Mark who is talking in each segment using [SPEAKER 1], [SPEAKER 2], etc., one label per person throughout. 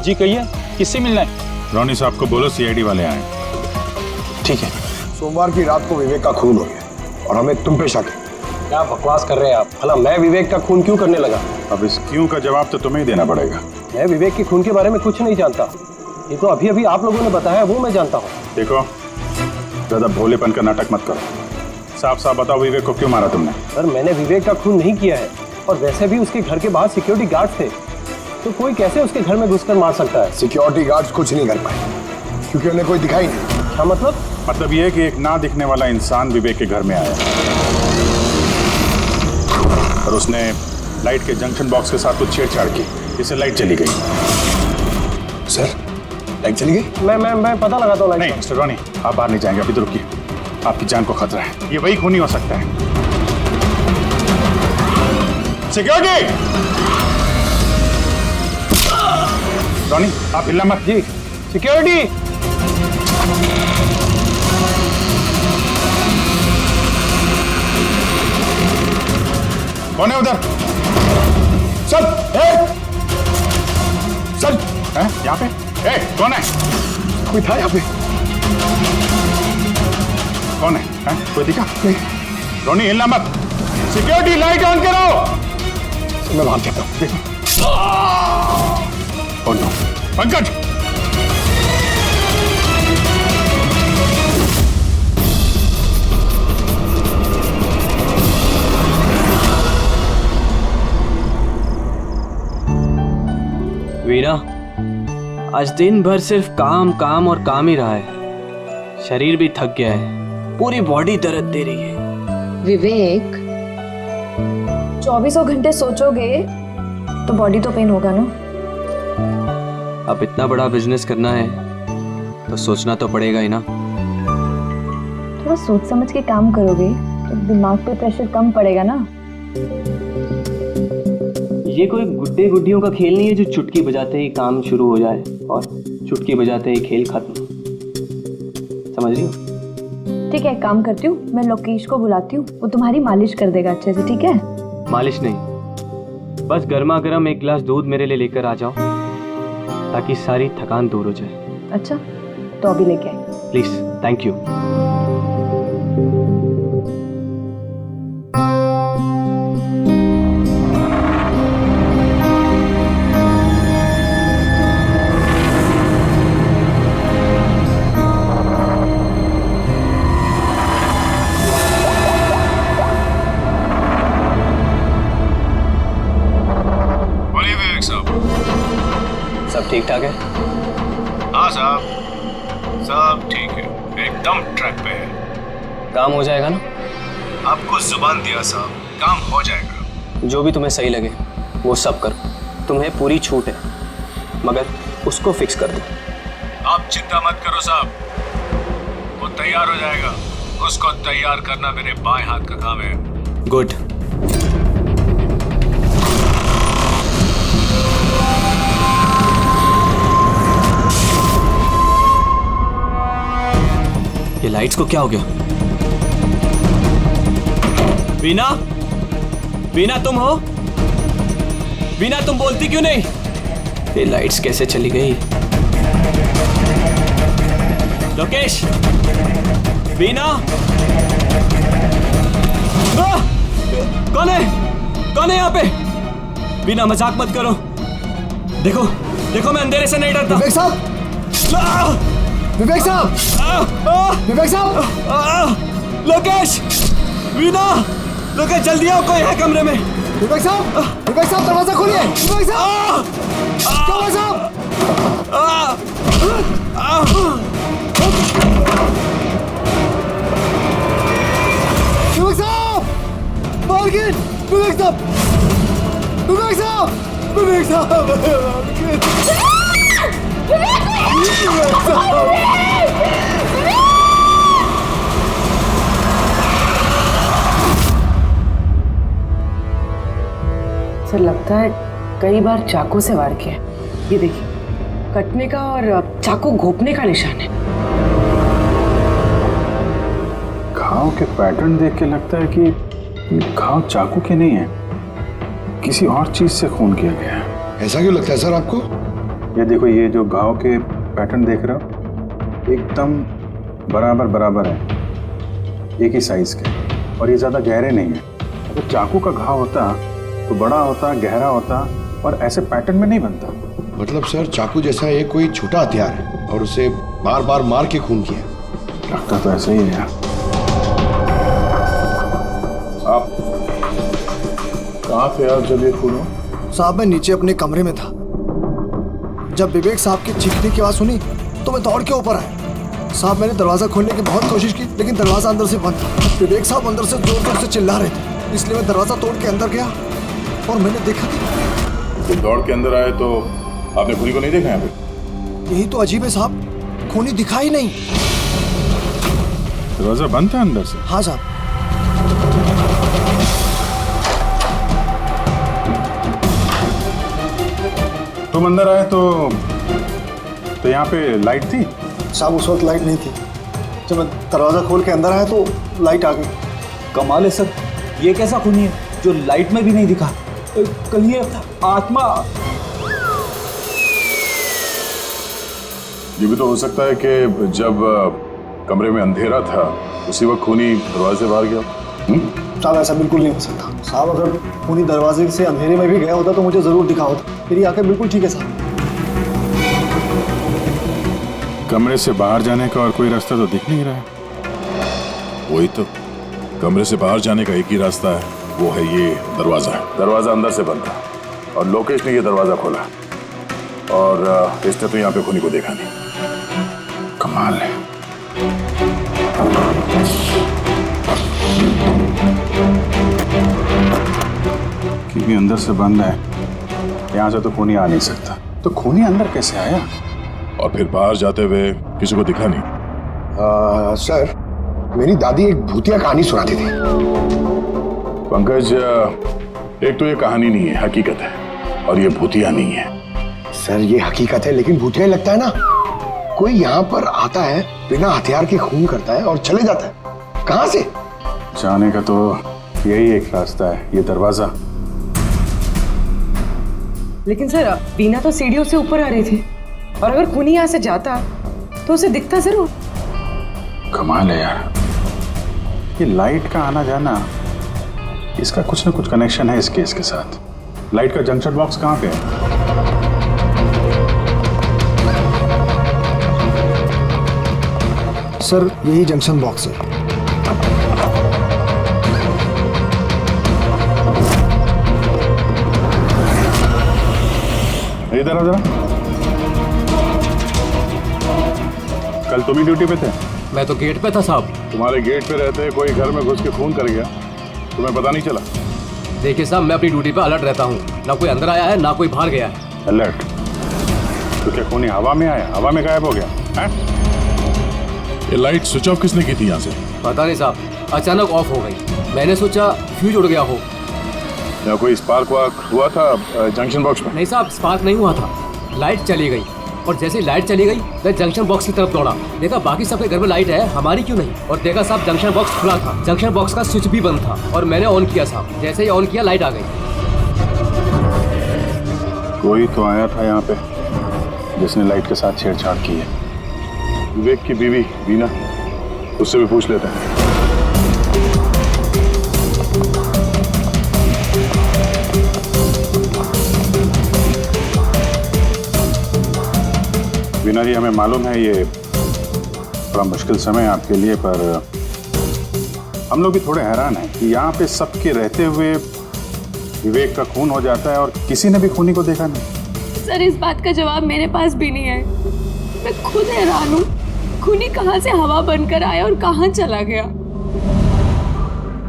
[SPEAKER 1] जी कहिए, किससे मिलना है?
[SPEAKER 2] रोनी साहब को बोलो सीआईडी वाले आए।
[SPEAKER 1] ठीक है।
[SPEAKER 3] सोमवार की रात को विवेक का खून हो गया और हमें तुम पे शक है।
[SPEAKER 4] क्या बकवास कर रहे हैं आप? भला मैं विवेक का खून क्यों करने लगा?
[SPEAKER 2] अब इस क्यों का जवाब तो तुम्हें ही देना पड़ेगा।
[SPEAKER 4] मैं विवेक के खून के बारे में कुछ नहीं जानता। ये तो अभी अभी आप लोगों ने बताया, वो मैं जानता हूँ।
[SPEAKER 2] देखो, ज्यादा भोलेपन का नाटक मत करो। साफ साफ बताओ, विवेक को क्यों मारा तुमने?
[SPEAKER 4] सर, मैंने विवेक का खून नहीं किया है, और वैसे भी उसके घर के बाहर सिक्योरिटी गार्ड थे, तो कोई कैसे उसके घर में घुसकर मार सकता है?
[SPEAKER 3] सिक्योरिटी गार्ड्स कुछ नहीं कर पाए क्योंकि उन्हें कोई दिखाई नहीं।
[SPEAKER 4] क्या मतलब?
[SPEAKER 2] मतलब ये है कि एक ना दिखने वाला इंसान विवेक के घर में आया और उसने लाइट के जंक्शन बॉक्स के साथ कुछ छेड़छाड़ की, इससे लाइट चली गई।
[SPEAKER 3] सर, लाइट चली गई?
[SPEAKER 4] मैं पता लगाता हूँ।
[SPEAKER 2] नहीं मिस्टर रॉनी, आप बाहर नहीं जाएंगे, अभी तो रुकिए, आपकी जान को खतरा है। ये वही खूनी हो सकता है। सिक्योरिटी! रॉनी, आप हिलना मत।
[SPEAKER 4] जी, सिक्योरिटी!
[SPEAKER 2] कौन है उधर? चल, चल, यहाँ पे? कौन है?
[SPEAKER 3] कोई था यहाँ पे?
[SPEAKER 2] कौन है? कोई दिखा? नहीं। रोनी, हिलना मत। सिक्योरिटी, लाइट ऑन करो।
[SPEAKER 3] मैं भाग जाता हूँ। देखो।
[SPEAKER 2] Oh no, Pankaj!
[SPEAKER 5] वीना, आज दिन भर सिर्फ काम काम और काम ही रहा है। शरीर भी थक गया है, पूरी बॉडी दर्द दे रही है।
[SPEAKER 6] विवेक,
[SPEAKER 7] 24 घंटे सोचोगे तो बॉडी तो पेन होगा ना।
[SPEAKER 5] अब इतना बड़ा बिजनेस करना है तो सोचना तो पड़ेगा ही ना।
[SPEAKER 7] थोड़ा सोच समझ के काम करोगे तो दिमाग पे प्रेशर कम पड़ेगा ना।
[SPEAKER 5] ये कोई गुड्डे गुड्डियों का खेल नहीं है जो चुटकी बजाते ही काम शुरू हो जाए और चुटकी बजाते ही खेल खत्म। समझ रही हो?
[SPEAKER 7] ठीक है, एक काम करती हूँ, मैं लोकेश को बुलाती हूँ, वो तुम्हारी मालिश कर देगा अच्छे से। ठीक है?
[SPEAKER 5] मालिश नहीं, बस गर्मा गर्म एक गिलास दूध मेरे लिए लेकर आ जाओ ताकि सारी थकान दूर हो जाए।
[SPEAKER 7] अच्छा, तो अभी लेके आए।
[SPEAKER 5] Please, thank you. सब ठीक ठाक है?
[SPEAKER 8] हाँ साहब, सब ठीक है, एकदम ट्रैक पे है।
[SPEAKER 5] काम हो जाएगा ना?
[SPEAKER 8] आपको जुबान दिया साहब, काम हो जाएगा।
[SPEAKER 5] जो भी तुम्हें सही लगे वो सब करो, तुम्हें पूरी छूट है, मगर उसको फिक्स कर दो।
[SPEAKER 8] आप चिंता मत करो साहब, वो तैयार हो जाएगा। उसको तैयार करना मेरे बाएं हाथ का काम है।
[SPEAKER 5] गुड। ये लाइट्स को क्या हो गया? वीना, वीना तुम हो? वीना, तुम बोलती क्यों नहीं? ये लाइट्स कैसे चली गई? लोकेश, वीना, कौन है? कौन है यहाँ पे? वीना, मजाक मत करो। देखो, देखो, मैं अंधेरे से नहीं डरता।
[SPEAKER 3] विवेक साहब! विवेक साहब! विवेक साहब!
[SPEAKER 5] लोकेश! वीना! लोकेश, जल्दी आओ, कोई है कमरे में।
[SPEAKER 3] विवेक साहब! विवेक साहब, दरवाजा खोलिए! विवेक साहब! विवेक साहब! विवेक साहब! मालकिन! विवेक साहब! विवेक साहब! विवेक साहब!
[SPEAKER 6] सर लगता है कई बार चाकू से वार किया। ये देखिए, कटने का और चाकू घोंपने का निशान है।
[SPEAKER 2] घाव के पैटर्न देख के लगता है कि घाव चाकू के नहीं है, किसी और चीज से खून किया गया है।
[SPEAKER 3] ऐसा क्यों लगता है सर आपको?
[SPEAKER 2] ये देखो, ये जो घाव के पैटर्न देख रहे हो एकदम बराबर बराबर है, एक ही साइज के, और ये ज़्यादा गहरे नहीं है। अगर चाकू का घाव होता तो बड़ा होता, गहरा होता, और ऐसे पैटर्न में नहीं बनता।
[SPEAKER 3] मतलब सर चाकू जैसा ये कोई छोटा हथियार है और उसे बार बार मार के खून किया।
[SPEAKER 2] लगता तो ऐसा ही है। आप कहाँ थे आप जब ये खून हुआ?
[SPEAKER 3] साहब मैं नीचे अपने कमरे में था। जब विवेक साहब की चीखने की आवाज सुनी तो मैं दौड़ के ऊपर आया। साहब मैंने दरवाजा खोलने की बहुत कोशिश की, लेकिन दरवाजा अंदर से बंद था। विवेक साहब अंदर से जोर जोर से चिल्ला रहे थे, इसलिए मैं दरवाजा तोड़ के अंदर गया और मैंने देखा कि
[SPEAKER 2] जब दौड़ के अंदर आए तो आपने खूनी को नहीं देखा यहाँ पे?
[SPEAKER 3] यही तो अजीब है साहब, खूनी दिखा ही नहीं।
[SPEAKER 2] दरवाजा बंद था अंदर से?
[SPEAKER 3] हाँ साहब।
[SPEAKER 2] तुम अंदर आए तो यहाँ पे लाइट थी?
[SPEAKER 3] साहब उस वक्त लाइट नहीं थी। जब मैं दरवाजा खोल के अंदर आया तो लाइट आ गई।
[SPEAKER 1] कमाल है सर, ये कैसा खूनी है जो लाइट में भी नहीं दिखा? कहीं ये आत्मा?
[SPEAKER 2] ये भी तो हो सकता है कि जब कमरे में अंधेरा था उसी वक्त खूनी दरवाजे से बाहर गया।
[SPEAKER 3] साहब ऐसा बिल्कुल नहीं हो सकता। साहब अगर खूनी दरवाजे से अंधेरे में भी गया होता तो मुझे जरूर दिखा होता। मेरी आंखें बिल्कुल ठीक है साहब।
[SPEAKER 2] कमरे से बाहर जाने का और कोई रास्ता तो दिख नहीं रहा है।
[SPEAKER 9] वही तो, कमरे से बाहर जाने का एक ही रास्ता है, वो है ये दरवाजा।
[SPEAKER 2] दरवाजा अंदर से बंद था और लोकेश ने ये दरवाजा खोला, और इसने तो यहाँ पे खूनी को देखा नहीं। कमाल है। क्योंकि अंदर से बंद है, यहाँ से तो खूनी आ नहीं सकता। तो खूनी अंदर कैसे आया?
[SPEAKER 9] और फिर बाहर जाते हुए किसी को दिखा नहीं?
[SPEAKER 3] सर मेरी दादी एक भूतिया कहानी सुनाती थी।
[SPEAKER 2] पंकज, एक तो ये कहानी नहीं है, हकीकत है, और ये भूतिया नहीं है।
[SPEAKER 3] सर ये हकीकत है लेकिन भूतिया लगता है ना। कोई यहाँ पर आता है, बिना हथियार के खून करता है और चले जाता है। कहाँ से?
[SPEAKER 2] जाने का तो यही एक रास्ता है, ये दरवाजा।
[SPEAKER 6] लेकिन सर बीना तो सीढ़ियों से ऊपर आ रही थी, और अगर खूनी यहाँ से जाता तो उसे दिखता जरूर।
[SPEAKER 2] कमाल है यार, ये लाइट का आना जाना, इसका कुछ ना कुछ कनेक्शन है इस केस के साथ। लाइट का जंक्शन बॉक्स कहाँ पे है?
[SPEAKER 3] सर यही जंक्शन बॉक्स है।
[SPEAKER 2] इधर जरा। कल तुम ही ड्यूटी पे थे?
[SPEAKER 5] मैं तो गेट पे था साहब।
[SPEAKER 2] तुम्हारे गेट पे रहते कोई घर में घुस के खून कर गया, तुम्हें पता नहीं चला?
[SPEAKER 5] देखिए साहब, मैं अपनी ड्यूटी पे अलर्ट रहता हूँ, ना कोई अंदर आया है ना कोई बाहर गया है।
[SPEAKER 2] अलर्ट? तो क्या खूनी हवा में आया, हवा में गायब हो गया है?
[SPEAKER 9] ये लाइट स्विच ऑफ किसने की थी यहाँ से?
[SPEAKER 5] पता नहीं साहब, अचानक ऑफ हो गई। मैंने सोचा फ्यूज उड़ गया हो।
[SPEAKER 2] या कोई स्पार्क वार्क हुआ था जंक्शन बॉक्स में?
[SPEAKER 5] नहीं साहब, स्पार्क नहीं हुआ था, लाइट चली गई, और जैसे ही लाइट चली गई मैं जंक्शन बॉक्स की तरफ दौड़ा। देखा बाकी सबके घर में लाइट है, हमारी क्यों नहीं? और देखा साहब जंक्शन बॉक्स खुला था, जंक्शन बॉक्स का स्विच भी बंद था, और मैंने ऑन किया साहब। जैसे ही ऑन किया लाइट आ गई।
[SPEAKER 2] कोई तो आया था यहाँ पे जिसने लाइट के साथ छेड़छाड़ की है। विवेक की बीवी बीना, उससे भी पूछ लेते हैं। बीना जी, हमें मालूम है ये बड़ा मुश्किल समय है आपके लिए, पर हम लोग भी थोड़े हैरान हैं कि यहाँ पे सबके रहते हुए विवेक का खून हो जाता है और किसी ने भी खूनी को देखा नहीं।
[SPEAKER 7] सर इस बात का जवाब मेरे पास भी नहीं है। मैं खुद हैरान हूँ, खूनी कहाँ से हवा बनकर आया और कहाँ चला गया।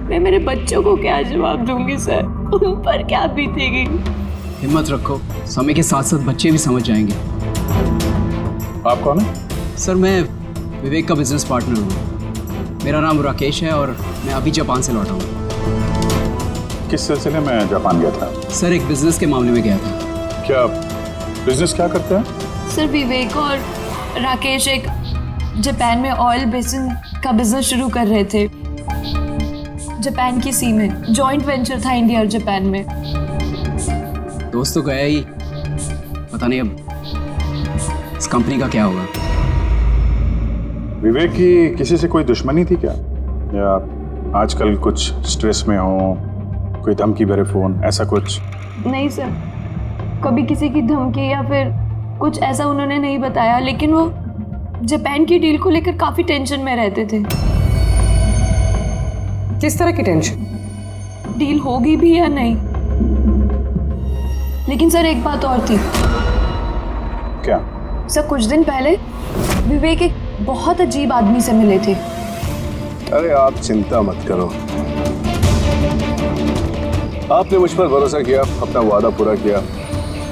[SPEAKER 7] मैं मेरे बच्चों को क्या जवाब दूंगी सर, उन पर क्या बीतेगी।
[SPEAKER 1] हिम्मत रखो, समय के साथ साथ बच्चे भी समझ जाएंगे।
[SPEAKER 2] आप कौन है?
[SPEAKER 1] सर मैं विवेक का बिजनेस पार्टनर हूँ। मेरा नाम राकेश है और मैं अभी जापान से लौटा हूँ।
[SPEAKER 2] किस सिलसिले में जापान गया था?
[SPEAKER 1] सर एक बिजनेस के मामले में गया था।
[SPEAKER 2] क्या बिजनेस क्या करते हैं?
[SPEAKER 7] सर विवेक और राकेश एक जापान में ऑयल बेसिन का बिजनेस शुरू कर रहे थे। जापान की सी में जॉइंट वेंचर था, इंडिया और जापान में।
[SPEAKER 1] दोस्त तो गया ही, पता नहीं अब इस कंपनी का क्या होगा?
[SPEAKER 2] विवेक की किसी से कोई दुश्मनी थी क्या, या आजकल कुछ स्ट्रेस में हो, कोई धमकी भरे फोन, ऐसा कुछ?
[SPEAKER 7] नहीं सर, कभी किसी की धमकी या फिर कुछ ऐसा उन्होंने नहीं बताया, लेकिन वो जापान की डील को लेकर काफी टेंशन में रहते थे।
[SPEAKER 6] किस तरह की टेंशन?
[SPEAKER 7] डील होगी भी या नहीं। लेकिन सर एक बात और थी।
[SPEAKER 2] क्या?
[SPEAKER 7] सर कुछ दिन पहले विवेक एक बहुत अजीब आदमी से मिले थे।
[SPEAKER 10] अरे आप चिंता मत करो, आपने मुझ पर भरोसा किया, अपना वादा पूरा किया,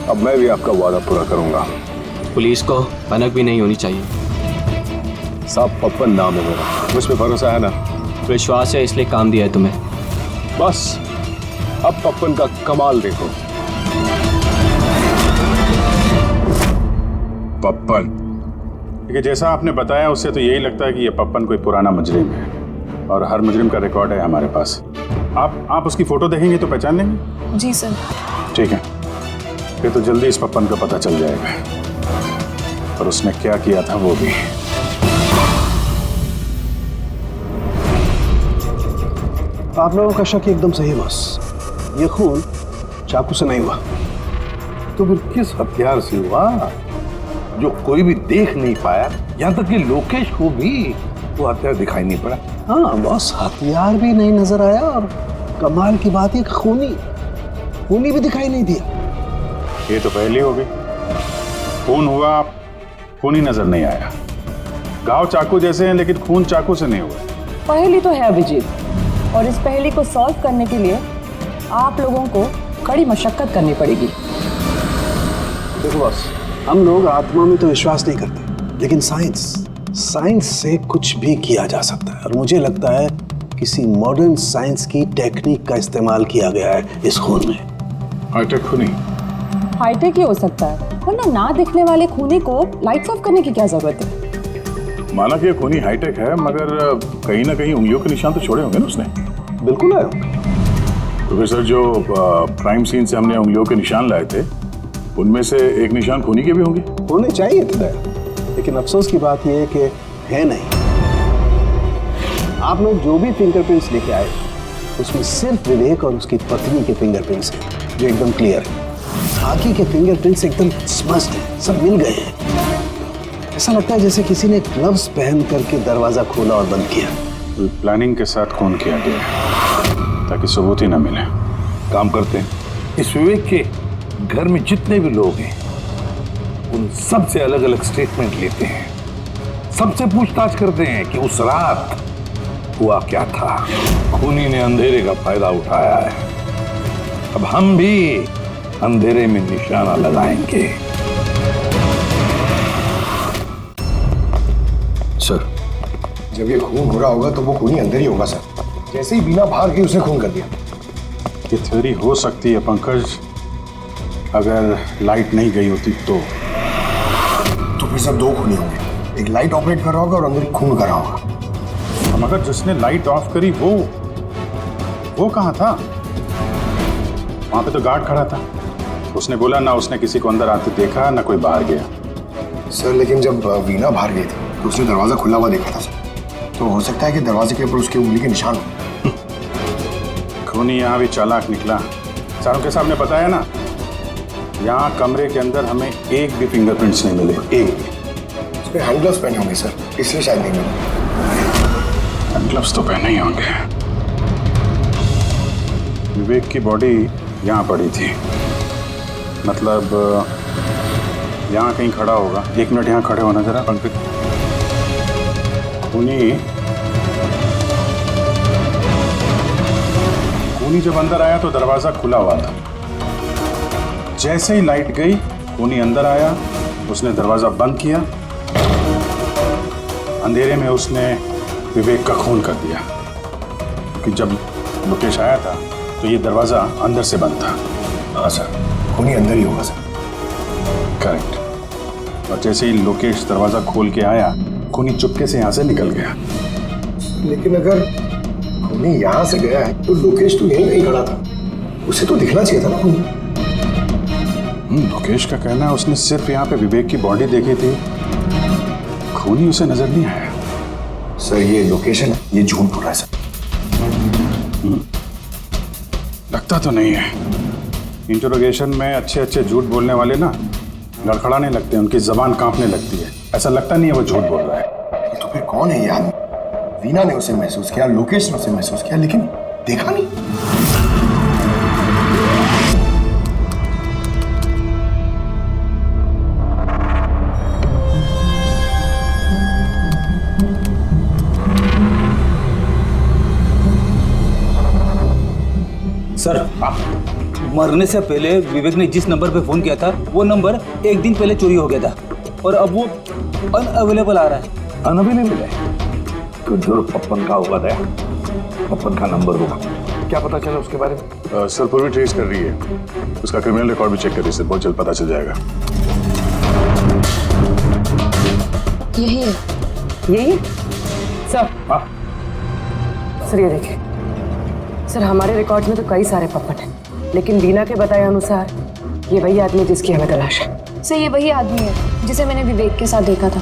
[SPEAKER 10] अब मैं भी आपका वादा पूरा करूंगा।
[SPEAKER 5] पुलिस को भनक भी नहीं होनी चाहिए।
[SPEAKER 10] साहब पप्पन नाम है मेरा, मुझ पे भरोसा है ना?
[SPEAKER 5] विश्वास है इसलिए काम दिया है तुम्हें।
[SPEAKER 10] बस अब पप्पन का कमाल देखो।
[SPEAKER 2] पप्पन? देखिए, जैसा आपने बताया उससे तो यही लगता है कि ये पप्पन कोई पुराना मुजरिम है, और हर मुजरिम का रिकॉर्ड है हमारे पास। आप उसकी फोटो देखेंगे तो पहचान लेंगे?
[SPEAKER 7] जी सर।
[SPEAKER 2] ठीक है, फिर तो जल्दी इस पप्पन का पता चल जाएगा, और उसने क्या किया था वो भी।
[SPEAKER 10] आप लोगों का शक एकदम सही है बॉस, ये खून चाकू से नहीं हुआ।
[SPEAKER 11] तो फिर किस हथियार से हुआ जो कोई भी देख नहीं पाया, यहाँ तक कि लोकेश को भी वो हथियार दिखाई नहीं पड़ा?
[SPEAKER 10] हाँ बॉस, हथियार भी नहीं नजर आया, और कमाल की बात है खूनी भी दिखाई नहीं दिया।
[SPEAKER 2] ये तो पहली हो गई, खून हुआ, खून ही नजर नहीं आया। घाव चाकू जैसे हैं लेकिन खून चाकू से नहीं हुआ।
[SPEAKER 6] पहेली तो है अभिजीत, और इस पहेली को सॉल्व करने के लिए आप लोगों को कड़ी मशक्कत करनी पड़ेगी।
[SPEAKER 10] देखो बॉस, हम लोग आत्मा में तो विश्वास नहीं करते, लेकिन साइंस से कुछ भी किया जा सकता है, और मुझे लगता है किसी मॉडर्न साइंस की टेक्निक का इस्तेमाल किया गया है इस खून में।
[SPEAKER 2] हाईटेक खूनी?
[SPEAKER 6] हाईटेक ही हो सकता है, वरना ना दिखने वाले खूनी को लाइट्स ऑफ करने की क्या जरूरत है?
[SPEAKER 9] माना कि ये खूनी हाईटेक है, मगर कहीं ना कहीं उंगलियों के निशान तो छोड़े होंगे ना उसने।
[SPEAKER 10] बिल्कुल है।
[SPEAKER 9] तो फिर सर, जो क्राइम सीन से हमने उंगलियों के निशान लाए थे, उनमें से एक निशान खूनी के भी होंगे।
[SPEAKER 10] होने चाहिए थे, लेकिन अफसोस की बात यह है कि है नहीं। आप लोग जो भी फिंगरप्रिंट्स लेके आए, उसमें सिर्फ विवेक और उसकी पत्नी के फिंगरप्रिंट्स हैं, जो एकदम क्लियर है। बाकी के फिंगरप्रिंट्स एकदम स्पष्ट हैं, सब मिल गए हैं। ऐसा लगता है जैसे किसी ने ग्लव्स पहन करके दरवाजा खोला और बंद किया।
[SPEAKER 2] प्लानिंग के साथ खून किया गया ताकि सबूत ही ना मिले।
[SPEAKER 11] काम करते हैं, इस विवेक के घर में जितने भी लोग हैं उन सब से अलग अलग स्टेटमेंट लेते हैं, सबसे पूछताछ करते हैं कि उस रात हुआ क्या था। खूनी ने अंधेरे का फायदा उठाया है, अब हम भी अंधेरे में निशाना लगाएंगे।
[SPEAKER 3] सर, जब ये खून हो रहा होगा तो वो खूनी अंदर ही होगा सर। जैसे ही बीना बाहर गई उसने खून कर दिया।
[SPEAKER 2] ये थ्योरी हो सकती है पंकज, अगर लाइट नहीं गई होती तो
[SPEAKER 3] फिर सब दो खूनी होंगे, एक लाइट ऑपरेट कर रहा होगा और अंदर खून कर रहा होगा।
[SPEAKER 2] मगर जिसने लाइट ऑफ करी वो कहाँ था? वहां पे तो गार्ड खड़ा था, उसने बोला ना उसने किसी को अंदर आते देखा ना कोई बाहर गया।
[SPEAKER 3] सर लेकिन जब वीना बाहर गई थी तो उसने दरवाजा खुला हुआ देखा था सर, तो हो सकता है कि दरवाजे के ऊपर उसकी उंगली के निशान हो।
[SPEAKER 2] खूनी यहाँ भी चालाक निकला। सारों के सामने बताया ना, यहाँ कमरे के अंदर हमें एक भी फिंगरप्रिंट्स नहीं मिले, एक भी।
[SPEAKER 3] उसने हैंड ग्लव्स पहने होंगे सर, इसलिए शायद नहीं मिले।
[SPEAKER 2] हैंड ग्लव्स तो पहने ही होंगे। विवेक की बॉडी यहाँ पड़ी थी, मतलब यहाँ कहीं खड़ा होगा। 1 मिनट यहाँ खड़े होना जरा पंकज। खूनी जब अंदर आया तो दरवाजा खुला हुआ था। जैसे ही लाइट गई खूनी अंदर आया, उसने दरवाजा बंद किया, अंधेरे में उसने विवेक का खून कर दिया। क्योंकि जब लोकेश आया था तो ये दरवाजा अंदर से बंद था।
[SPEAKER 3] हाँ सर, खूनी अंदर ही होगा सर।
[SPEAKER 2] करेक्ट। और जैसे ही लोकेश दरवाजा खोल के आया, खूनी चुपके से यहाँ से निकल गया।
[SPEAKER 3] लेकिन अगर खूनी यहाँ से गया है तो लोकेश तो यहीं कहीं खड़ा था, उसे तो दिखना चाहिए था ना खूनी।
[SPEAKER 2] लोकेश का कहना है उसने सिर्फ यहाँ पे विवेक की बॉडी देखी थी, खूनी उसे नजर नहीं आया।
[SPEAKER 10] सर ये लोकेशन है, ये झूठ बोल रहा है सर।
[SPEAKER 2] लगता तो नहीं है। इंटरोगेशन में अच्छे अच्छे झूठ बोलने वाले ना लड़खड़ाने लगते हैं, उनकी जबान कांपने लगती है। ऐसा लगता नहीं है वो झूठ बोल रहा है।
[SPEAKER 10] तो फिर कौन है ये आदमी? वीना ने उसे महसूस किया, लोकेश ने उसे महसूस किया, लेकिन देखा नहीं।
[SPEAKER 12] सर मरने से पहले विवेक ने जिस नंबर पे फोन किया था वो नंबर एक दिन पहले चोरी हो गया था और अब वो अनअवेलेबल आ रहा है।
[SPEAKER 11] अनअवेलेबल है तो जरूर पप्पन का होगा दया, पप्पन का नंबर होगा। क्या पता चला उसके बारे में?
[SPEAKER 9] सर पूरी ट्रेस कर रही है, उसका क्रिमिनल रिकॉर्ड भी चेक कर रही है सर, बहुत जल्द पता चल जाएगा।
[SPEAKER 6] यही है, यही है सर। सर ये देखिए सर, हमारे रिकॉर्ड में तो कई सारे पप्पन हैं, लेकिन वीना के बताए अनुसार ये वही आदमी है जिसकी हमें तलाश है।
[SPEAKER 7] सर ये वही आदमी है जिसे मैंने विवेक के साथ देखा था।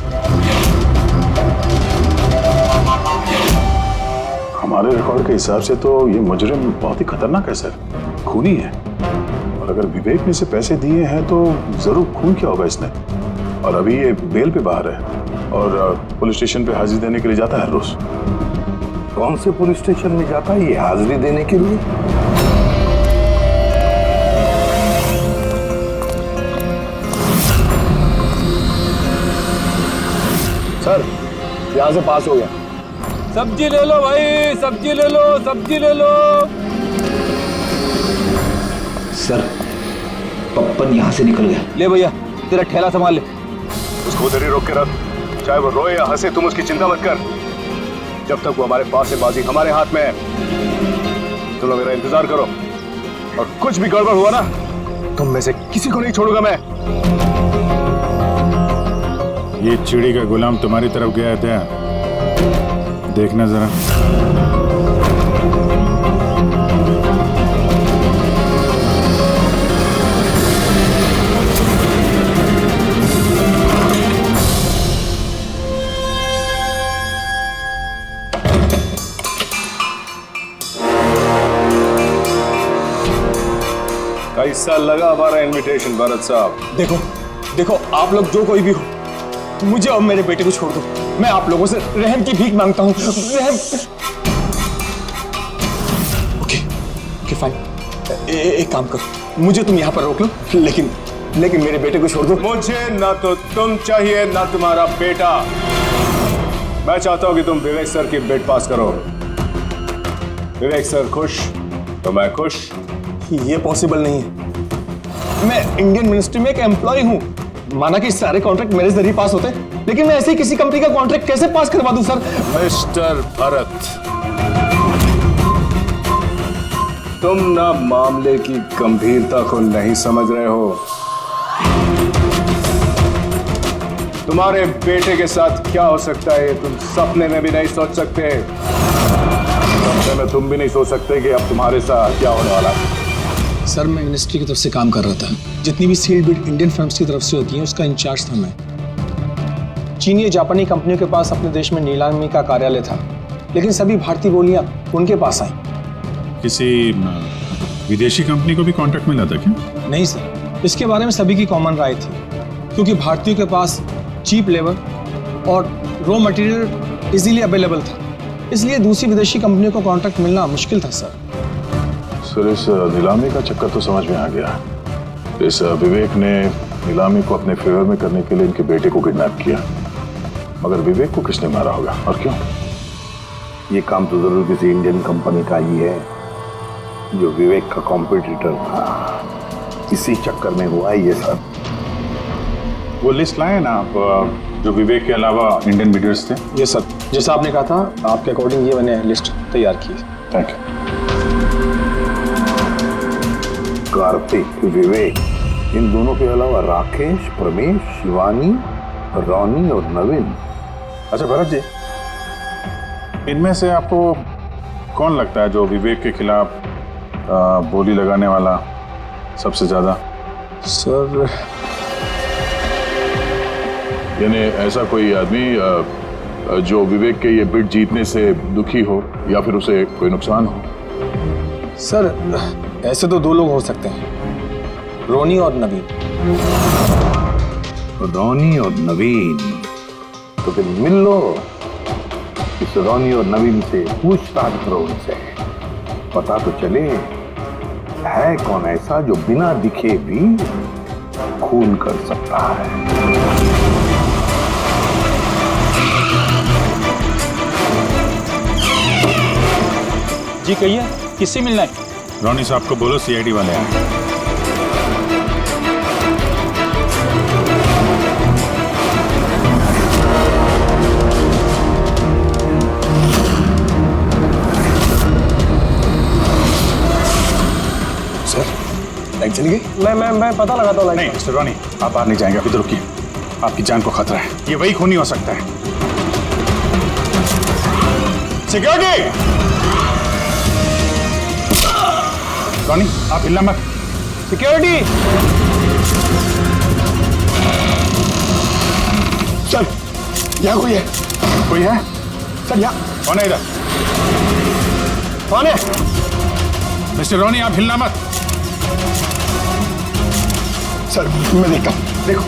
[SPEAKER 9] हमारे रिकॉर्ड के हिसाब से तो ये मुजरिम बहुत ही खतरनाक है सर, खूनी है। और अगर विवेक ने इसे पैसे दिए हैं तो जरूर खून किया होगा इसने। और अभी ये बेल पे बाहर है और पुलिस स्टेशन पे हाजिरी देने के लिए जाता है हर रोज।
[SPEAKER 11] कौन से पुलिस स्टेशन में जाता है ये हाजिरी देने के लिए?
[SPEAKER 4] सर यहाँ से पास हो गया।
[SPEAKER 5] सब्जी ले लो भाई, सब्जी ले लो, सब्जी ले लो।
[SPEAKER 12] सर पप्पन यहाँ से निकल गया। ले भैया तेरा ठेला संभाल ले।
[SPEAKER 9] उसको उधर ही रोक के रख, चाहे वो रोए या हंसे तुम उसकी चिंता मत कर। जब तक वो हमारे पास है बाजी हमारे हाथ में है। तुम लोग मेरा इंतजार करो और कुछ भी गड़बड़ हुआ ना तुम में से किसी को नहीं छोड़ूंगा मैं।
[SPEAKER 2] ये चिड़ी का गुलाम तुम्हारी तरफ गया था, देखना जरा।
[SPEAKER 8] कैसा लगा हमारा इनविटेशन भरत साहब?
[SPEAKER 4] देखो देखो आप लोग जो कोई भी हो, मुझे और मेरे बेटे को छोड़ दो। मैं आप लोगों से रहम की भीख मांगता हूँ। रहम। Okay fine. एक काम करो, मुझे तुम यहाँ पर रोक लो, लेकिन मेरे बेटे को छोड़ दो।
[SPEAKER 8] मुझे ना तो तुम चाहिए ना तुम्हारा बेटा। मैं चाहता हूँ कि तुम विवेक सर की बिड पास करो। विवेक सर खुश तो मैं खुश।
[SPEAKER 4] ये पॉसिबल नहीं है। मैं इंडियन मिनिस्ट्री में एक एम्प्लॉय हूँ। माना कि सारे कॉन्ट्रैक्ट मेरे जरिए पास होते, लेकिन मैं ऐसे ही किसी कंपनी का कॉन्ट्रैक्ट कैसे पास करवा दूं सर?
[SPEAKER 8] मिस्टर भरत, तुम ना मामले की गंभीरता को नहीं समझ रहे हो। तुम्हारे बेटे के साथ क्या हो सकता है तुम सपने में भी नहीं सोच सकते।
[SPEAKER 9] सपने में तुम भी नहीं सोच सकते कि अब तुम्हारे साथ क्या होने वाला है।
[SPEAKER 3] सर मैं मिनिस्ट्री की तरफ से काम कर रहा था। जितनी भी सील्ड बिड इंडियन फर्म्स की तरफ से होती हैं उसका इंचार्ज था मैं।
[SPEAKER 4] चीनी जापानी कंपनियों के पास अपने देश में नीलामी का कार्यालय था, लेकिन सभी भारतीय बोलियां उनके पास आई।
[SPEAKER 2] किसी विदेशी कंपनी को भी कॉन्ट्रैक्ट मिला था क्या?
[SPEAKER 4] नहीं सर, इसके बारे में सभी की कॉमन राय थी, क्योंकि भारतीयों के पास चीप लेबर और रॉ मटेरियल इजीली अवेलेबल था, इसलिए दूसरी विदेशी कंपनियों को कॉन्ट्रैक्ट मिलना मुश्किल था सर।
[SPEAKER 9] सर इस नीलामी का चक्कर तो समझ में आ गया। इस विवेक ने नीलामी को अपने फेवर में करने के लिए इनके बेटे को किडनैप किया, मगर विवेक को किसने मारा होगा और क्यों?
[SPEAKER 11] ये काम तो जरूर किसी इंडियन कंपनी का ही है जो विवेक का कॉम्पिटिटर था। इसी चक्कर में हुआ ही ये सब।
[SPEAKER 2] वो लिस्ट लाए ना आप, जो विवेक के अलावा इंडियन बिडर्स थे?
[SPEAKER 4] ये सर, जैसा आपने कहा था आपके अकॉर्डिंग ये मैंने लिस्ट तैयार की।
[SPEAKER 2] Thank you.
[SPEAKER 11] कार्तिक, विवेक, इन दोनों के अलावा राकेश, प्रमेश, शिवानी, रोनी और नवीन।
[SPEAKER 2] अच्छा भरत जी, इनमें से आपको कौन लगता है जो विवेक के खिलाफ बोली लगाने वाला सबसे ज्यादा
[SPEAKER 9] सर, यानी ऐसा कोई आदमी जो विवेक के ये बिड जीतने से दुखी हो या फिर उसे कोई नुकसान हो?
[SPEAKER 4] सर, ऐसे तो 2 लोग हो सकते हैं, रोनी और नवीन।
[SPEAKER 11] रोनी और नवीन? तो फिर मिल लो, इस रोनी और नवीन से पूछताछ करो, उनसे पता तो चले है कौन ऐसा जो बिना दिखे भी खून कर सकता है।
[SPEAKER 12] जी कहिए, किससे मिलना है?
[SPEAKER 2] रोनी साहब को बोलो सीआईडी वाले आए।
[SPEAKER 3] सर, लाइट चली गई?
[SPEAKER 4] मैं पता लगाता हूँ।
[SPEAKER 2] नहीं मिस्टर रोनी, आप बाहर नहीं जाएंगे, अभी तो रुकिए, आपकी जान को खतरा है, ये वही खूनी हो सकता है। सिक्योरिटी! रोनी, आप हिलना मत।
[SPEAKER 4] सिक्योरिटी!
[SPEAKER 3] सर, यहाँ कोई है?
[SPEAKER 2] कोई है?
[SPEAKER 3] सर, यहाँ
[SPEAKER 2] कौन है इधर?
[SPEAKER 3] कौन है?
[SPEAKER 2] मिस्टर रोनी, आप हिलना मत।
[SPEAKER 3] सर, मैं देखता हूँ।
[SPEAKER 2] देखो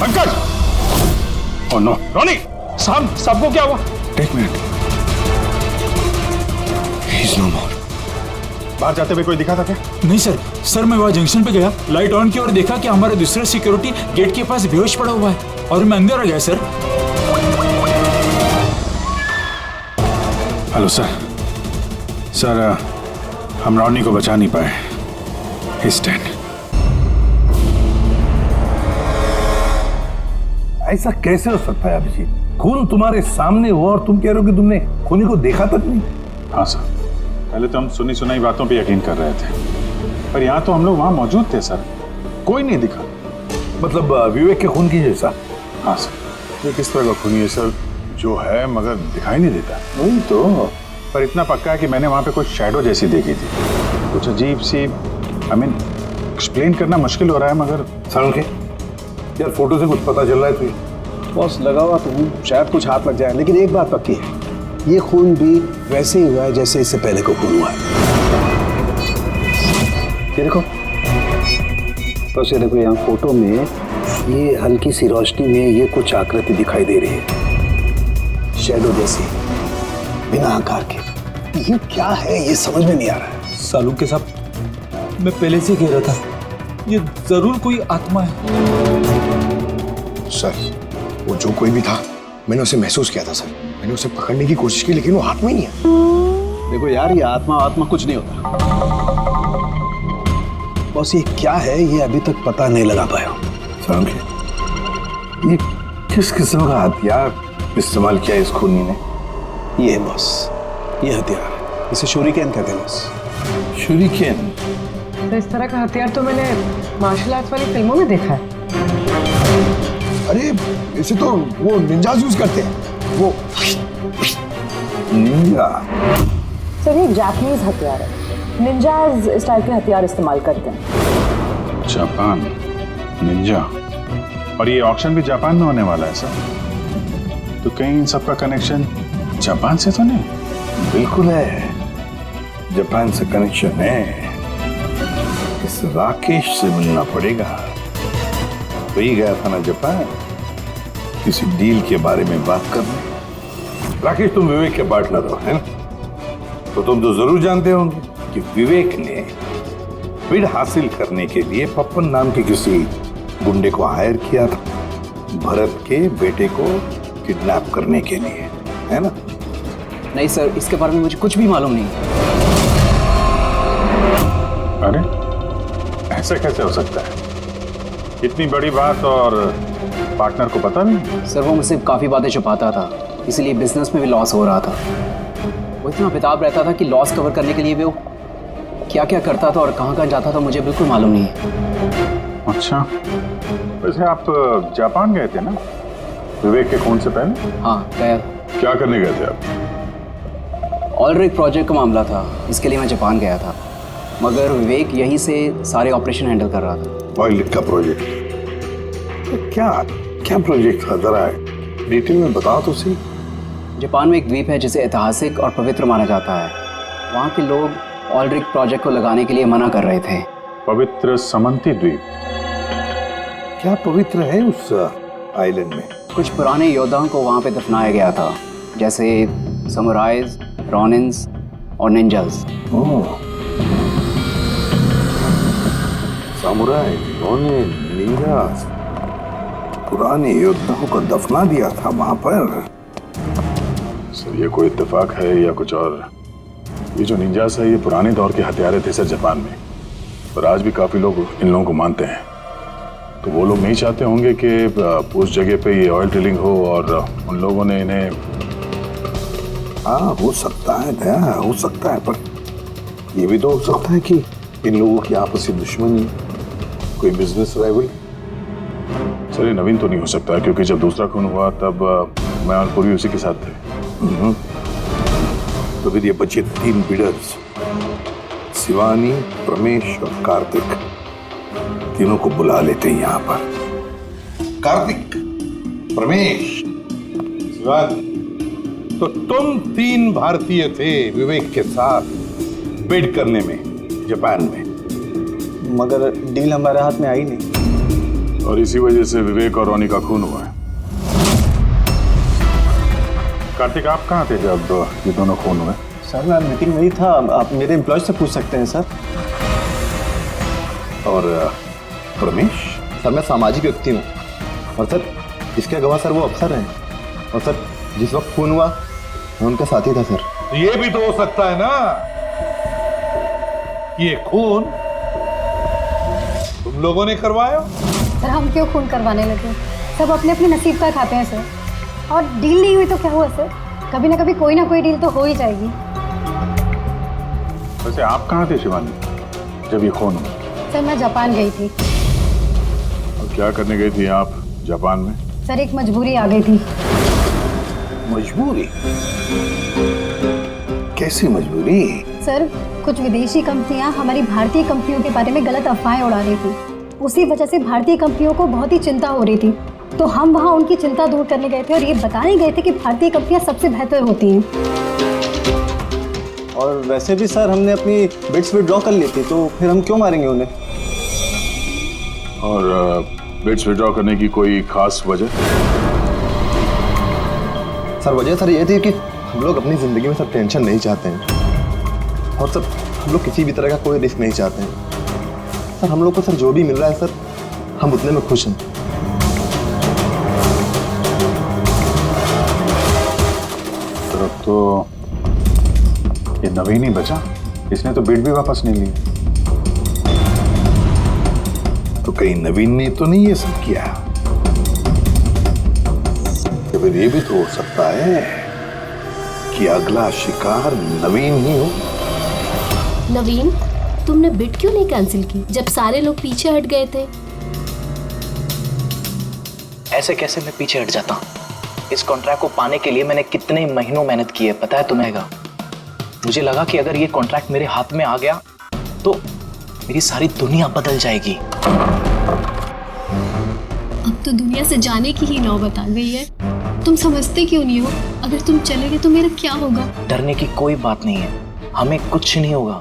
[SPEAKER 2] पंकज। ओह नो, रोनी!
[SPEAKER 4] साहब, सबको क्या हुआ?
[SPEAKER 2] एक मिनट।
[SPEAKER 3] He's no more.
[SPEAKER 2] बाहर जाते हुए कोई दिखा था क्या?
[SPEAKER 13] नहीं सर, मैं वहाँ जंक्शन पे गया, लाइट ऑन की और देखा कि हमारा दूसरा सिक्योरिटी गेट के पास बेहोश पड़ा हुआ है और मैं अंदर आ गया सर।
[SPEAKER 2] Hello sir. सर, हम रोनी को बचा नहीं पाए। He's dead.
[SPEAKER 11] ऐसा कैसे हो सकता है अभिजीत? खून तुम्हारे सामने हुआ और तुम कह रहे हो कि तुमने खूनी को देखा तक नहीं?
[SPEAKER 2] हाँ सर, पहले तो हम सुनी सुनाई बातों पे यकीन कर रहे थे, पर यहाँ तो हम लोग वहाँ मौजूद थे सर, कोई नहीं दिखा।
[SPEAKER 11] मतलब विवेक के खून की जैसा?
[SPEAKER 2] हाँ सर।
[SPEAKER 9] ये किस तरह का खूनी है सर, जो है मगर दिखाई नहीं देता?
[SPEAKER 2] वही तो, पर इतना पक्का है कि मैंने वहाँ पे कुछ शैडो जैसी देखी थी, कुछ अजीब सी। आई मीन एक्सप्लेन करना मुश्किल हो रहा है, मगर
[SPEAKER 11] सारुण के यार फोटो से कुछ पता चल रहा है तुझे?
[SPEAKER 10] बॉस, लगा हुआ तो हूँ, शायद कुछ हाथ लग जाए, लेकिन एक बात पक्की है, ये खून भी वैसे ही हुआ है जैसे इससे पहले को खून हुआ है। ये देखो, बस ये देखो, यहाँ फोटो में ये हल्की सी रोशनी में ये कुछ आकृति दिखाई दे रही है, शैडो जैसी, बिना आकार के। ये क्या है, ये समझ में नहीं आ रहा है।
[SPEAKER 12] सालू के साथ मैं पहले से कह रहा था, ये जरूर कोई आत्मा है।
[SPEAKER 3] सर, वो जो कोई भी था, मैंने उसे महसूस किया था सर। मैंने उसे पकड़ने की कोशिश की, लेकिन वो हाथ में ही नहीं है।
[SPEAKER 10] देखो यार, ये आत्मा कुछ नहीं होता। बस ये क्या है, ये अभी तक पता नहीं लगा पाया।
[SPEAKER 11] सारुण के, ये किस किस्म का हथियार इस्तेमाल किया इस खूनी ने?
[SPEAKER 10] ये है बॉस, ये हथियार है, इसे शूरिकेन कहते हैं बॉस।
[SPEAKER 11] शूरिकेन?
[SPEAKER 6] तो इस तरह का हथियार तो मैंने मार्शल आर्ट्स वाली फिल्मों में देखा है।
[SPEAKER 3] अरे इसे तो वो निंजास यूज करते हैं, वो
[SPEAKER 11] निंजा।
[SPEAKER 14] सर, ये जापानीज हथियार है, निंजाज स्टाइल के हथियार इस्तेमाल करते हैं।
[SPEAKER 2] जापान निंजा, और ये ऑक्शन भी जापान में होने वाला है सर, तो कहीं इन सबका कनेक्शन जापान से तो नहीं?
[SPEAKER 11] बिल्कुल है, जापान से कनेक्शन है। इस राकेश से मिलना पड़ेगा। वही गया था ना जापान, किसी डील के बारे में बात करने। राकेश, तुम विवेक के पार्टनर हो, है ना? तो तुम तो जरूर जानते होंगे कि विवेक ने बिड हासिल करने के लिए पप्पन नाम के किसी गुंडे को हायर किया था, भरत के बेटे को किडनैप करने के लिए, है ना?
[SPEAKER 1] नहीं सर, इसके बारे में मुझे कुछ भी मालूम नहीं।
[SPEAKER 2] अरे ऐसा कैसे हो सकता है? इतनी बड़ी बात और पार्टनर को पता नहीं?
[SPEAKER 1] सर, वो मुझसे काफ़ी बातें छुपाता था, इसलिए बिजनेस में भी लॉस हो रहा था। वो इतना बेताब रहता था कि लॉस कवर करने के लिए भी वो क्या क्या करता था और कहाँ कहाँ जाता था, मुझे बिल्कुल मालूम नहीं है।
[SPEAKER 2] अच्छा, वैसे आप जापान गए थे ना विवेक के खून से पहले?
[SPEAKER 1] हाँ गया।
[SPEAKER 9] क्या करने गए थे आप?
[SPEAKER 1] ऑलरेडी प्रोजेक्ट का मामला था, इसके लिए मैं जापान गया था। मगर विवेक यहीं से सारे ऑपरेशन हैंडल कर रहा था।
[SPEAKER 11] ऑयल का प्रोजेक्ट? तो क्या क्या प्रोजेक्ट था, जरा डिटेल में बताओ तो सही।
[SPEAKER 1] जापान में एक द्वीप है जिसे ऐतिहासिक और पवित्र माना जाता है। वहाँ के लोग ऑयल रिग प्रोजेक्ट को लगाने के लिए मना कर रहे थे।
[SPEAKER 2] पवित्र समंती द्वीप?
[SPEAKER 11] क्या पवित्र है उस आइलैंड में?
[SPEAKER 1] कुछ पुराने योद्धाओं को वहाँ पे दफनाया गया था, जैसे समुराइज, रॉनिन्स और निंजास।
[SPEAKER 11] सामुराई, रॉनिन, निंजास, पुराने योद्धाओं को दफना दिया था वहां पर।
[SPEAKER 9] सर ये कोई इत्तेफाक है या कुछ और? ये जो निंजास है ये पुराने दौर के हथियारे थे सर जापान में, पर आज भी काफी लोग इन लोगों को मानते हैं। तो वो लोग नहीं चाहते होंगे कि उस जगह पे ये ऑयल ड्रिलिंग हो और उन लोगों ने इन्हें।
[SPEAKER 11] हाँ हो सकता है दया, हो सकता है, पर ये भी तो हो सकता है कि इन लोगों की आपसी दुश्मनी, कोई बिजनेस राइवल।
[SPEAKER 9] सर ये नवीन तो नहीं हो सकता क्योंकि जब दूसरा खून हुआ तब मैं और पूरी उसी के साथ थे।
[SPEAKER 11] तो फिर ये बचे 3 बिडर्स, शिवानी, प्रमेश और कार्तिक, तीनों को बुला लेते हैं यहाँ पर। कार्तिक, प्रमेश, शिवानी, तो तुम 3 भारतीय थे विवेक के साथ बिड करने में जापान में,
[SPEAKER 12] मगर डील हमारे हाथ में आई नहीं
[SPEAKER 9] और इसी वजह से विवेक और रोनी का खून हुआ है।
[SPEAKER 2] कार्तिक आप कहाँ थे जब ये दोनों खून हुए?
[SPEAKER 12] सर मैं मीटिंग में ही था, आप मेरे एम्प्लॉय से पूछ सकते हैं सर।
[SPEAKER 11] और प्रमेश?
[SPEAKER 12] सर मैं सामाजिक व्यक्ति हूँ और सर इसके गवाह सर वो अफसर हैं, और सर जिस वक्त खून हुआ मैं उनका साथी था सर।
[SPEAKER 11] तो ये भी तो हो सकता है ना कि ये खून तुम लोगों ने करवाया।
[SPEAKER 15] सर हम क्यों खून करवाने लगे? सब अपने अपने नसीब का खाते हैं सर, और डील नहीं हुई तो क्या हुआ सर, कभी ना कभी कोई ना कोई डील तो हो ही जाएगी।
[SPEAKER 2] वैसे आप कहाँ थे शिवानी जब ये खून हुआ?
[SPEAKER 15] सर मैं जापान गई थी।
[SPEAKER 9] और क्या करने गई थी आप जापान में?
[SPEAKER 15] सर एक मजबूरी आ गई थी।
[SPEAKER 11] मजबूरी? कैसी मजबूरी?
[SPEAKER 15] सर कुछ विदेशी कंपनियां हमारी भारतीय कंपनियों के बारे में गलत अफवाहें उड़ा रही थी, उसी वजह से भारतीय कंपनियों को बहुत ही चिंता हो रही थी। तो हम वहाँ उनकी चिंता दूर करने गए थे और ये बताने गए थे कि भारतीय कंपनियां सबसे बेहतर होती हैं।
[SPEAKER 12] और वैसे भी सर हमने अपनी बिड्स विड्रॉ कर ली थी, तो फिर हम क्यों मारेंगे उन्हें?
[SPEAKER 9] और बिड्स विड्रॉ करने की कोई खास वजह?
[SPEAKER 12] सर वजह सर ये थी कि हम लोग अपनी ज़िंदगी में सब टेंशन नहीं चाहते हैं, और सर हम लोग किसी भी तरह का कोई रिस्क नहीं चाहते हैं। सर हम लोग को सर जो भी मिल रहा है सर हम उतने में खुश हैं।
[SPEAKER 2] सर अब तो ये नवीन ही बचा, इसने तो बिड भी वापस नहीं ली।
[SPEAKER 11] तो कहीं नवीन ने तो नहीं ये सब किया? तो फिर ये भी तो हो सकता है कि अगला शिकार नवीन ही हो।
[SPEAKER 16] नवीन, तुमने बिड क्यों नहीं कैंसिल की जब सारे लोग पीछे हट गए थे?
[SPEAKER 17] ऐसे कैसे मैं पीछे हट जाता? इस कॉन्ट्रैक्ट को पाने के लिए मैंने कितने महीनों मेहनत की है पता है तुम्हें? मुझे लगा कि अगर ये कॉन्ट्रैक्ट मेरे हाथ में आ गया तो मेरी सारी दुनिया बदल जाएगी।
[SPEAKER 16] अब तो दुनिया से जाने की ही नौबत आ गई है। तुम समझते क्यों नहीं हो? अगर तुम चले गए तो मेरा क्या होगा?
[SPEAKER 17] डरने की कोई बात नहीं है, हमें कुछ नहीं होगा।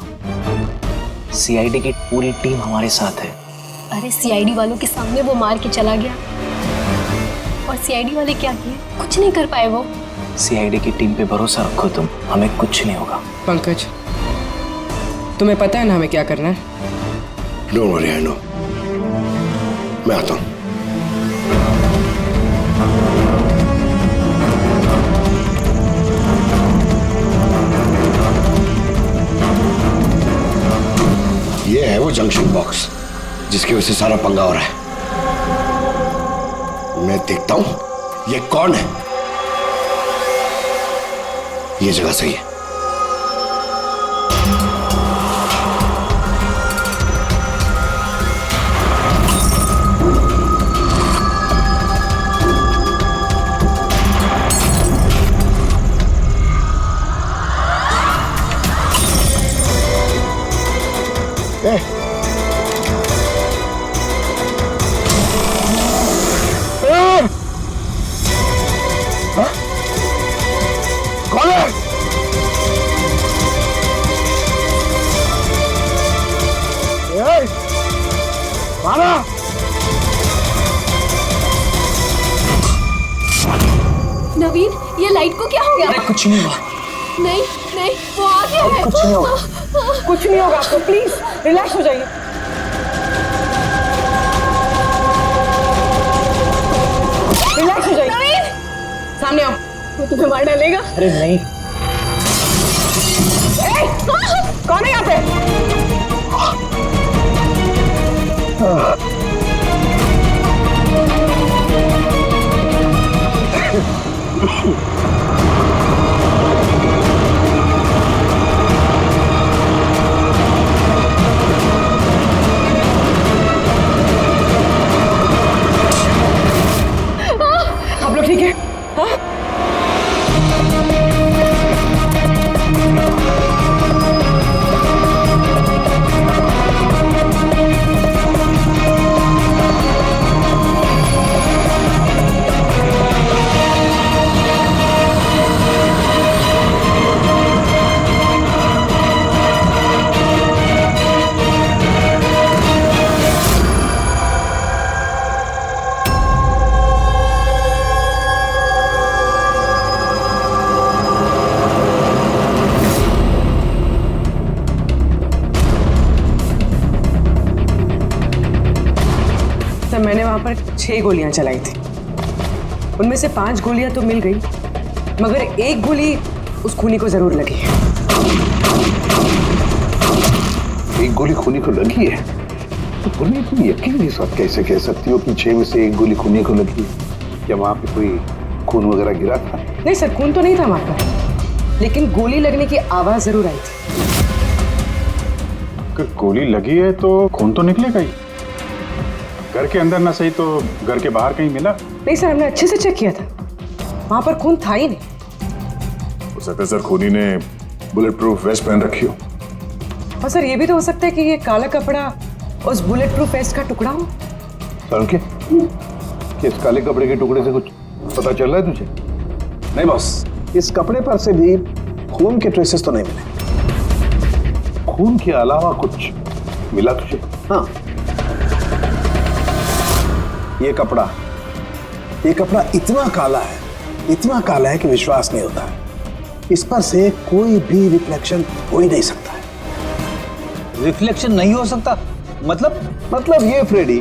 [SPEAKER 17] सीआईडी की पूरी टीम हमारे साथ है।
[SPEAKER 16] अरे सीआईडी वालों के सामने वो मार के चला गया, और सीआईडी वाले क्या किए? कुछ नहीं कर पाए वो।
[SPEAKER 17] सीआईडी की टीम पे भरोसा रखो तुम, हमें कुछ नहीं होगा।
[SPEAKER 6] पंकज, तुम्हें पता है ना हमें क्या करना है?
[SPEAKER 10] Don't worry, I know. मैं आता हूं। ये है वो जंक्शन बॉक्स जिसकी वजह से सारा पंगा हो रहा है। मैं देखता हूं ये कौन है। ये जगह सही है।
[SPEAKER 11] कौन है? मारा।
[SPEAKER 16] नवीन, ये लाइट को क्या हो गया?
[SPEAKER 17] अरे कुछ नहीं हुआ।
[SPEAKER 16] नहीं नहीं, वो आ गया है।
[SPEAKER 17] कुछ नहीं होगा।
[SPEAKER 6] कुछ नहीं होगा आपको, प्लीज रिलैक्स हो जाइए। रिलैक्स हो जाइए। सामने आओ, वो तुम्हें मार डालेगा।
[SPEAKER 17] अरे नहीं।
[SPEAKER 6] कौन है यहाँ पे? आप लोग ठीक है? हाँ? मैंने वहां पर 6 गोलियां चलाई थी। उनमें से 5 गोलियां तो मिल गई, मगर एक गोली उस खूनी को जरूर लगी है।
[SPEAKER 11] एक गोली खूनी को लगी है? तो तुम यकीन के साथ कैसे कह सकती हो कि 6 में से एक गोली खूनी को लगी? क्या वहां पे कोई खून वगैरह गिरा था?
[SPEAKER 6] नहीं सर, खून तो नहीं था वहां पर, लेकिन गोली लगने की आवाज जरूर आई थी।
[SPEAKER 2] अगर गोली लगी है तो खून तो निकलेगा ही। घर के अंदर ना सही तो घर के बाहर कहीं मिला?
[SPEAKER 6] नहीं सर, हमने अच्छे से चेक किया था, वहां पर खून था ही नहीं।
[SPEAKER 9] हो सकता है सर खूनी ने बुलेट प्रूफ वेस्ट पहन रखी हो।
[SPEAKER 6] और सर ये भी तो हो सकता है कि ये काला कपड़ा उस बुलेट प्रूफ वेस्ट का टुकड़ा हो।
[SPEAKER 11] सर इस काले कपड़े के टुकड़े से कुछ पता चल रहा है तुझे?
[SPEAKER 10] नहीं बॉस, इस कपड़े पर से भी खून के ट्रेसेस तो नहीं मिले।
[SPEAKER 11] खून के अलावा कुछ मिला तुझे?
[SPEAKER 10] हाँ, ये कपड़ा इतना काला है कि विश्वास नहीं होता है। इस पर से कोई भी रिफ्लेक्शन हो ही नहीं सकता है।
[SPEAKER 17] रिफ्लेक्शन नहीं हो सकता?
[SPEAKER 10] मतलब ये फ्रेडी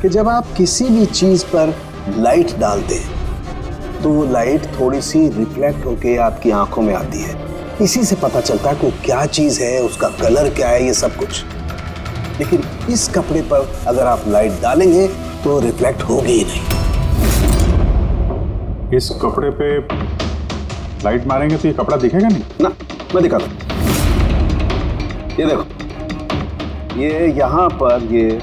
[SPEAKER 10] कि जब आप किसी भी चीज पर लाइट डालते हैं तो वो लाइट थोड़ी सी रिफ्लेक्ट होके आपकी आंखों में आती है। इसी से पता चलता है कि वो क्या चीज है, उसका कलर क्या है, ये सब कुछ। लेकिन इस कपड़े पर अगर आप लाइट डालेंगे तो रिफ्लेक्ट होगी ही नहीं।
[SPEAKER 2] इस कपड़े पे लाइट मारेंगे तो ये कपड़ा दिखेगा नहीं
[SPEAKER 10] ना। मैं दिखाता हूं, ये देखो, ये यहाँ पर ये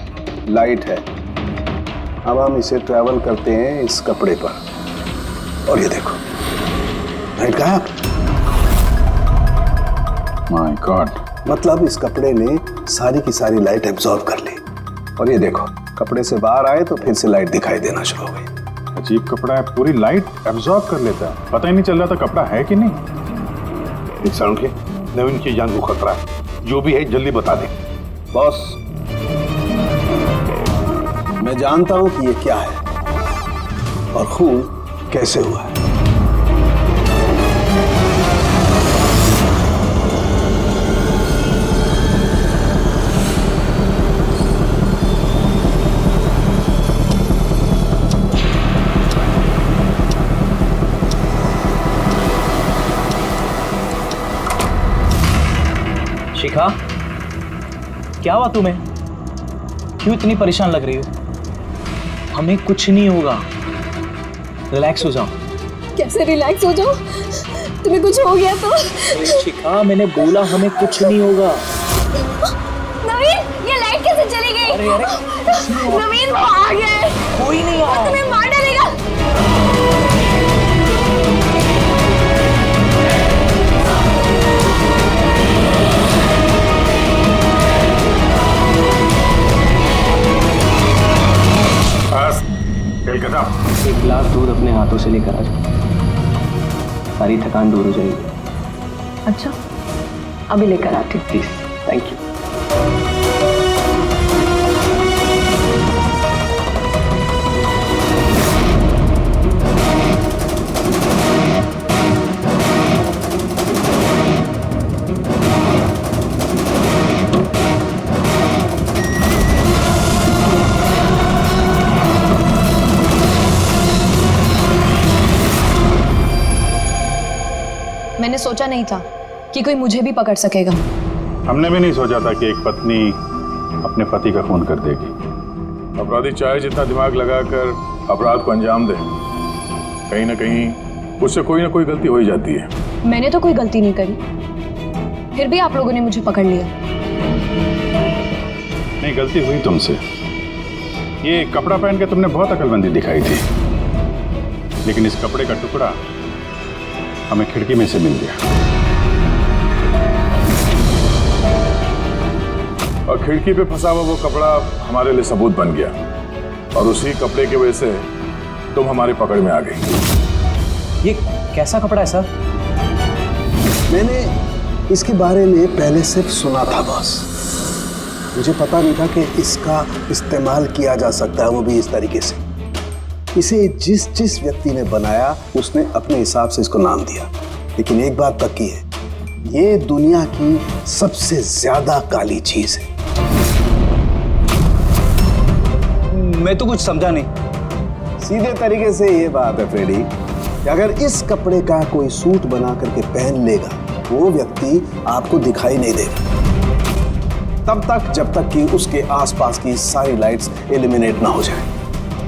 [SPEAKER 10] लाइट है। अब हम इसे ट्रैवल करते हैं इस कपड़े पर और ये देखो लाइट गायब।
[SPEAKER 2] माय गॉड,
[SPEAKER 10] मतलब इस कपड़े ने सारी की सारी लाइट एब्जॉर्ब कर ली। और ये देखो, कपड़े से बाहर आए तो फिर से लाइट दिखाई देना शुरू हो गई।
[SPEAKER 2] अजीब कपड़ा है, पूरी लाइट एब्जॉर्ब कर लेता है। पता ही नहीं चल रहा था कपड़ा है कि नहीं।
[SPEAKER 11] नवीन की जान को खतरा है, जो भी है जल्दी बता दे।
[SPEAKER 10] बॉस, मैं जानता हूं कि ये क्या है और खून कैसे हुआ है।
[SPEAKER 17] शिखा, क्या हुआ तुम्हें? क्यों इतनी परेशान लग रही हो? हमें कुछ नहीं होगा, रिलैक्स हो जाओ।
[SPEAKER 16] कैसे रिलैक्स हो जाओ? तुम्हें कुछ हो गया तो?
[SPEAKER 17] शिखा, मैंने बोला हमें कुछ नहीं होगा।
[SPEAKER 16] नवीन, ये लाइट कैसे चली गई?
[SPEAKER 17] अरे
[SPEAKER 16] नवीन, वो आ गया है।
[SPEAKER 17] कोई नहीं
[SPEAKER 16] वो तुम्हें मार डालेगा।
[SPEAKER 1] से लेकर आ जाओ, सारी थकान दूर हो जाएगी।
[SPEAKER 6] अच्छा, अभी लेकर आती हूँ।
[SPEAKER 1] Please, thank you.
[SPEAKER 7] मैंने सोचा नहीं था कि कोई मुझे भी पकड़ सकेगा।
[SPEAKER 2] हमने भी नहीं सोचा था कि एक पत्नी अपने पति का खून कर देगी।
[SPEAKER 11] अपराधी चाहे जितना दिमाग लगाकर अपराध को अंजाम दे, कहीं ना कहीं उससे कोई ना कोई गलती हो ही जाती है।
[SPEAKER 7] मैंने तो कोई गलती नहीं करी, फिर भी आप लोगों ने मुझे पकड़ लिया।
[SPEAKER 2] नहीं, गलती हुई तुमसे। ये कपड़ा पहन के तुमने बहुत अकलमंदी दिखाई थी, लेकिन इस कपड़े का टुकड़ा हमें खिड़की में से मिल गया
[SPEAKER 11] और खिड़की पे फंसा हुआ वो कपड़ा हमारे लिए सबूत बन गया और उसी कपड़े की वजह से तुम हमारी पकड़ में आ गई।
[SPEAKER 1] ये कैसा कपड़ा है सर?
[SPEAKER 10] मैंने इसके बारे में पहले सिर्फ सुना था बॉस। मुझे पता नहीं था कि इसका इस्तेमाल किया जा सकता है, वो भी इस तरीके से। इसे जिस व्यक्ति ने बनाया उसने अपने हिसाब से इसको नाम दिया, लेकिन एक बात पक्की है, ये दुनिया की सबसे ज्यादा काली चीज है।
[SPEAKER 1] मैं तो कुछ समझा नहीं।
[SPEAKER 10] सीधे तरीके से ये बात है फ्रेडी कि अगर इस कपड़े का कोई सूट बना करके पहन लेगा, वो व्यक्ति आपको दिखाई नहीं देगा तब तक जब तक कि उसके आसपास की सारी लाइट्स एलिमिनेट ना हो जाए।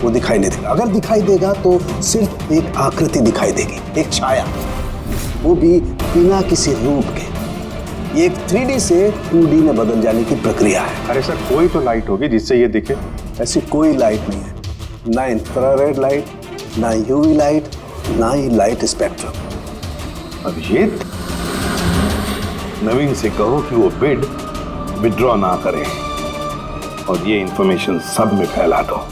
[SPEAKER 10] वो दिखाई नहीं देगा। अगर दिखाई देगा तो सिर्फ एक आकृति दिखाई देगी, एक छाया, वो भी बिना किसी रूप के। ये एक 3D से 2D में बदल जाने की प्रक्रिया है।
[SPEAKER 2] अरे सर, कोई तो लाइट होगी जिससे ये दिखे।
[SPEAKER 10] ऐसी कोई लाइट नहीं है, ना इंफ्रारेड लाइट, ना यूवी लाइट, ना ही लाइट स्पेक्ट्रम।
[SPEAKER 11] अभिजीत, नवीन से कहो कि वो बिड विड्रॉ ना करे और ये इंफॉर्मेशन सब में फैला दो।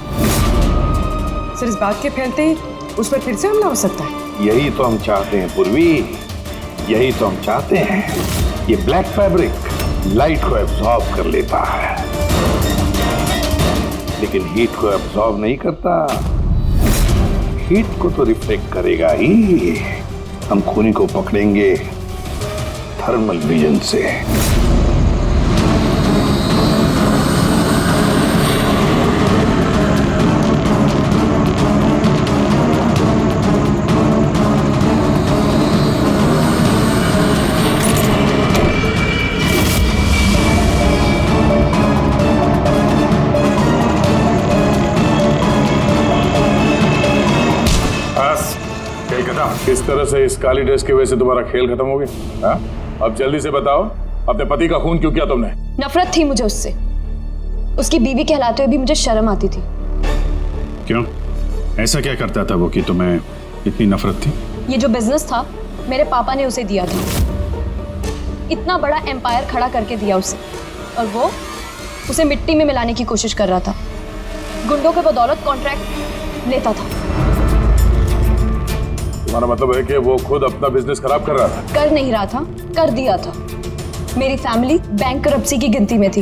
[SPEAKER 6] सर, इस बात के फैलते ही उस पर फिर से हमला हो सकता है।
[SPEAKER 11] यही तो हम चाहते हैं पूर्वी, यही तो हम चाहते हैं। ये ब्लैक फैब्रिक लाइट को एब्जॉर्ब कर लेता है, लेकिन हीट को एब्जॉर्ब नहीं करता। हीट को तो रिफ्लेक्ट करेगा ही। हम खूनी को पकड़ेंगे थर्मल विजन से। इस तरह से इस काली ड्रेस की वजह से तुम्हारा खेल खत्म हो गया? अब जल्दी से बताओ, अपने पति का खून क्यों किया तुमने?
[SPEAKER 7] नफरत थी मुझे उससे। उसकी बीवी कहलाते हुए भी मुझे शर्म आती थी।
[SPEAKER 2] क्यों? ऐसा क्या करता था वो कि तुम्हें इतनी नफरत थी?
[SPEAKER 7] ये जो बिजनेस था मेरे पापा ने उसे दिया था। इतना बड़ा एम्पायर खड़ा करके दिया उसे, और वो उसे मिट्टी में मिलाने की कोशिश कर रहा था। गुंडों के बदौलत कॉन्ट्रैक्ट लेता था।
[SPEAKER 11] तुम्हारा मतलब है कि वो खुद अपना बिजनेस खराब कर रहा था?
[SPEAKER 7] कर नहीं रहा था, कर दिया था। मेरी फैमिली बैंकरप्सी की गिनती में थी।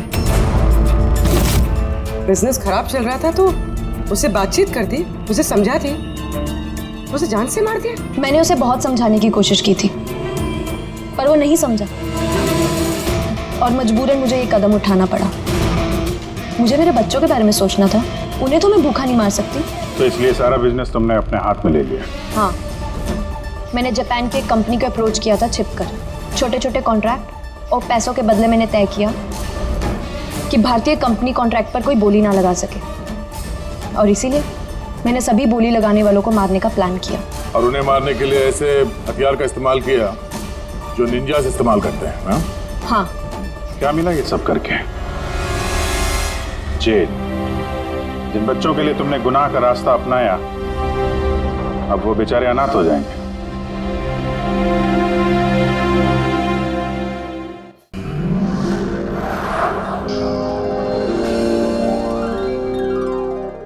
[SPEAKER 6] बिजनेस खराब चल रहा था तो उसे बातचीत कर दी, उसे समझा दी, उसे जान से मार दिया।
[SPEAKER 7] मैंने उसे बहुत समझाने की कोशिश की थी, पर वो नहीं समझा और मजबूरन मुझे ये कदम उठाना पड़ा। मुझे मेरे बच्चों के बारे में सोचना था, उन्हें तो मैं भूखा नहीं मार सकती।
[SPEAKER 2] तो इसलिए सारा बिजनेस तुमने अपने हाथ में ले लिया?
[SPEAKER 7] हाँ, मैंने जापान की एक कंपनी को अप्रोच किया था छिपकर। छोटे छोटे कॉन्ट्रैक्ट और पैसों के बदले मैंने तय किया कि भारतीय कंपनी कॉन्ट्रैक्ट पर कोई बोली ना लगा सके, और इसीलिए मैंने सभी बोली लगाने वालों को मारने का प्लान किया।
[SPEAKER 11] और उन्हें मारने के लिए ऐसे हथियार का इस्तेमाल किया जो निंजास इस्तेमाल करते हैं? हाँ?
[SPEAKER 7] हाँ।
[SPEAKER 2] क्या मिला ये सब करके? जेल। जिन बच्चों के लिए तुमने गुनाह का रास्ता अपनाया, अब वो बेचारे अनाथ हो जाएंगे।